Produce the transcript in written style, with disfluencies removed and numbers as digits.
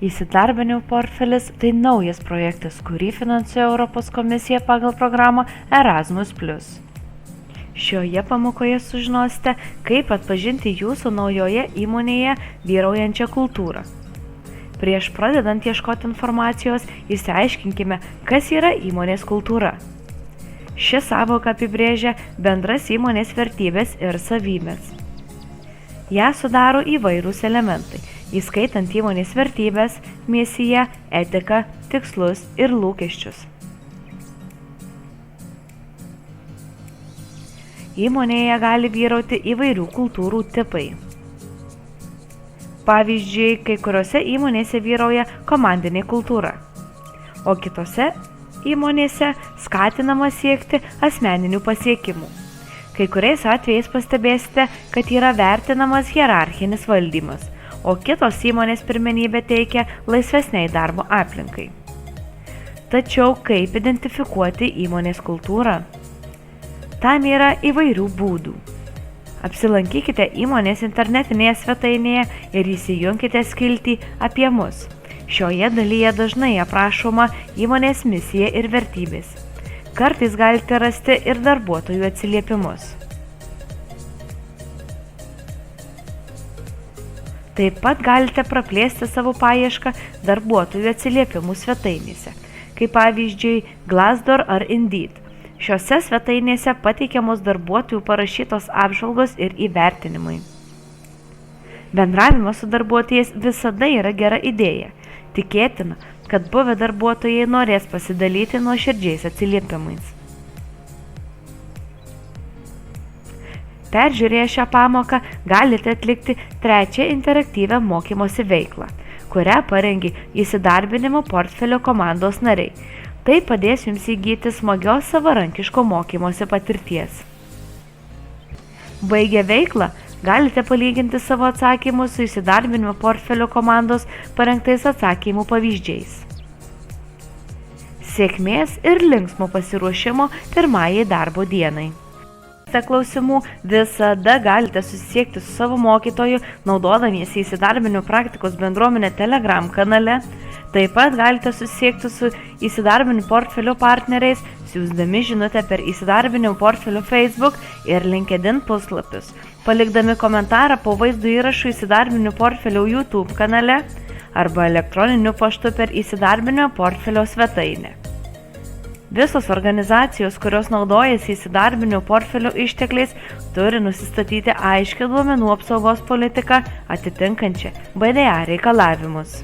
Įsidarbinimo portfelis tai naujas projektas, kurį finansuoja Europos komisija pagal programą Erasmus+. Šioje pamokoje sužinosite, kaip atpažinti jūsų naujoje įmonėje vyraujančią kultūrą. Prieš pradedant ieškoti informacijos, išsiaiškinkime, kas yra įmonės kultūra. Ši sąvoka apibrėžia bendras įmonės vertybės ir savybės. Ją sudaro įvairūs elementai, įskaitant įmonės vertybės, misiją, etiką, tikslus ir lūkesčius. Įmonėje gali vyrauti įvairių kultūrų tipai. Pavyzdžiui, kai kuriuose įmonėse vyrauja komandinė kultūra, o kitose įmonėse skatinama siekti asmeninių pasiekimų. Kai kuriais atvejais pastebėsite, kad yra vertinamas hierarchinis valdymas, o kitos įmonės pirmenybę teikia laisvesniai darbo aplinkai. Tačiau kaip identifikuoti įmonės kultūrą? Tam yra įvairių būdų. Apsilankykite įmonės internetinėje svetainėje ir įsijunkite skiltį apie mus. Šioje dalyje dažnai aprašoma įmonės misija ir vertybės. Kartais galite rasti ir darbuotojų atsiliepimus. Taip pat galite praplėsti savo paiešką darbuotojų atsiliepimų svetainėse, kaip pavyzdžiui Glassdoor ar Indeed. Šiose svetainėse pateikiamos darbuotojų parašytos apžvalgos ir įvertinimai. Bendravimas su darbuotojais visada yra gera idėja. Tikėtina, kad buvę darbuotojai norės pasidalyti nuoširdžiais atsiliepimais. Peržiūrėję šią pamoką galite atlikti trečią interaktyvią mokymosi veiklą, kurią parengė įsidarbinimo portfelio komandos nariai. Tai padės jums įgyti smagios savarankiško mokymosi patirties. Baigę veiklą, galite palyginti savo atsakymus su įsidarbinimo portfelio komandos parengtais atsakymų pavyzdžiais. Sėkmės ir linksmo pasiruošimo pirmajai darbo dienai. Klausimų visada galite susisiekti su savo mokytoju, naudodamiesi įsidarbinimo praktikos bendruomenę Telegram kanale. Taip pat galite susisiekti su įsidarbinimo portfelio partneriais, siųsdami žinutę per įsidarbinimo portfelio Facebook ir LinkedIn puslapius, palikdami komentarą po vaizdo įrašų įsidarbinimo portfelio YouTube kanale arba elektroniniu paštu per įsidarbinimo portfelio svetainę. Visos organizacijos, kurios naudojasi įsidarbinimo portfelio ištekliais, turi nusistatyti aiškią duomenų apsaugos politiką atitinkančią BDA reikalavimus.